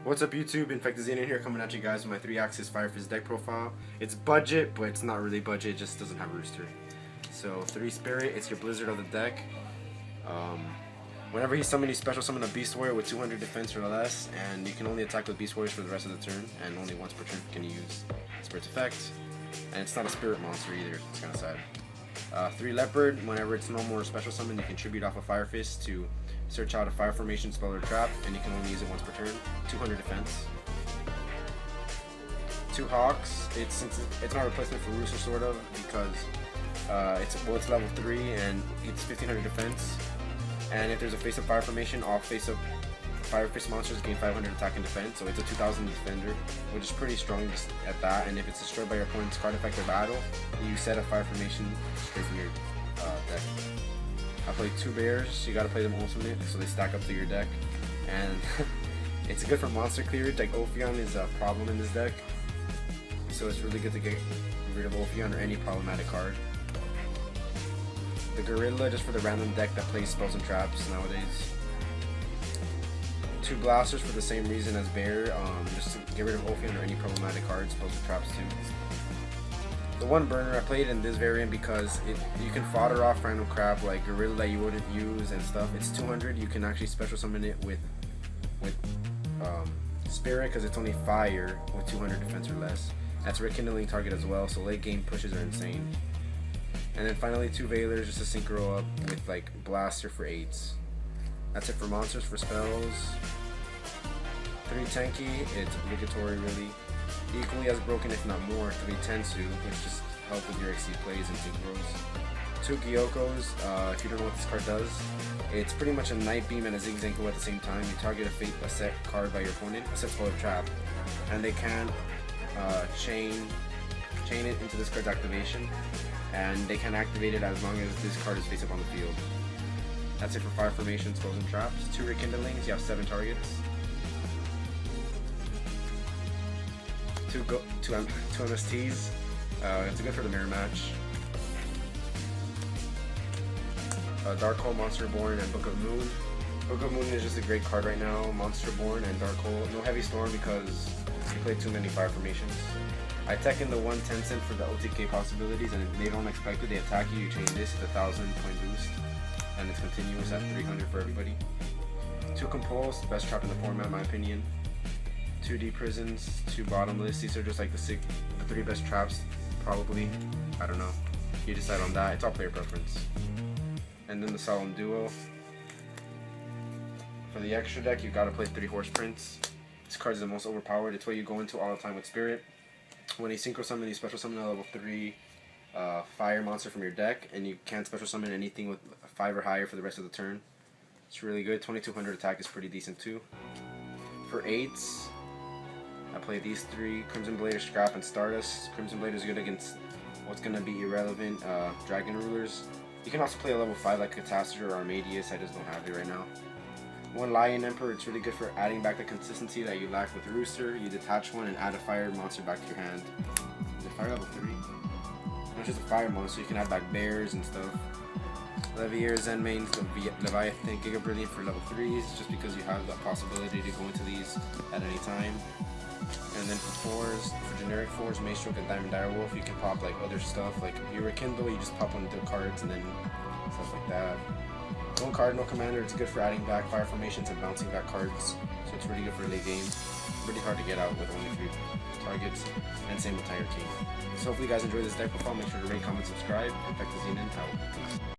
What's up YouTube, InfectedXenon here coming at you guys with my 3-axis Fire Fist deck profile. It's budget, but it's not really budget, it just doesn't have Rooster. So 3 Spirit, it's your Blizzard of the deck. Whenever he's summoned, you special summon a Beast Warrior with 200 defense or less, and you can only attack with Beast Warriors for the rest of the turn, and only once per turn can you use Spirit's effect. And it's not a Spirit monster either, it's kind of sad. 3 Leopard, whenever it's normal or special summon, you can tribute off a Fire Fist to search out a fire formation, spell, or trap, and you can only use it once per turn. 200 defense. 2 Hawks, it's not a replacement for Rooster sort of, because it's level 3 and it's 1500 defense. And if there's a face-up fire formation, all face-up Fire Fist monsters gain 500 attack and defense, so it's a 2000 defender, which is pretty strong just at that. And if it's destroyed by your opponent's card effect or battle, you set a fire formation straight from your deck. I play 2 bears, you gotta play them ultimate so they stack up to your deck. And it's good for monster clearage, like Ophion is a problem in this deck. So it's really good to get rid of Ophion or any problematic card. The Gorilla, just for the random deck that plays spells and traps nowadays. 2 Blasters for the same reason as Bear, just to get rid of Ophion or any problematic cards, spells and traps too. The 1 Burner, I played in this variant because you can fodder off random crap like Gorilla that you wouldn't use and stuff. It's 200, you can actually special summon it with Spirit because it's only fire with 200 defense or less. That's rekindling target as well, so late game pushes are insane. And then finally 2 Veilers just to synchro up with like Blaster for 8s. That's it for monsters. For spells, 3 Tenki, it's obligatory really. Equally as broken if not more, 3 Tensu, which just help with your XC plays and synchros. 2 Gyokos, if you don't know what this card does, it's pretty much a Night Beam and a Zigzagoon at the same time. You target a set card by your opponent, a set spell or trap, and they can chain it into this card's activation, and they can activate it as long as this card is face up on the field. That's it for fire formation, spells and traps. 2 Rekindlings, you have 7 targets. 2 MSTs, it's good for the mirror match. Darkhold, Monsterborn, and Book of Moon. Book of Moon is just a great card right now. Monsterborn and Darkhold. No Heavy Storm because you play too many fire formations. I tech in the 1 10-cent for the OTK possibilities, and if they don't expect it, they attack you. You chain this, it's a 1000 point boost, and it's continuous at 300 for everybody. 2 Compulse, best trap in the format in my opinion. 2 Deep Prisons, 2 Bottomless. These are just like the 3 best traps, probably. I don't know. You decide on that. It's all player preference. And then the Solemn Duo. For the extra deck, you gotta play 3 Horse Prince. This card is the most overpowered. It's what you go into all the time with Spirit. When you synchro summon, you special summon a level 3 fire monster from your deck, and you can't special summon anything with 5 or higher for the rest of the turn. It's really good. 2200 attack is pretty decent too. For 8s, I play these 3, Crimson Blade, Scrap, and Stardust. Crimson Blade is good against what's going to be irrelevant Dragon Rulers. You can also play a level 5 like Catastrophe or Armadius, I just don't have it right now. 1 Lion Emperor, it's really good for adding back the consistency that you lack with Rooster. You detach one and add a fire monster back to your hand. Is it fire level 3? It's just a fire monster, you can add back bears and stuff. Levier, Zen mains, Leviathan, Giga Brilliant for level 3s, just because you have the possibility to go into these at any time. And then for 4s, for generic 4s, Maestroke and Diamond Direwolf, you can pop like other stuff, like if you rekindle, you just pop one of the cards and then stuff like that. 1 card, no commander, it's good for adding back fire formations and bouncing back cards, so it's really good for late game. Really hard to get out with only 3 targets, and same with Tiger King. So hopefully you guys enjoyed this deck profile. Make sure to rate, comment, subscribe. InfectedXenon out.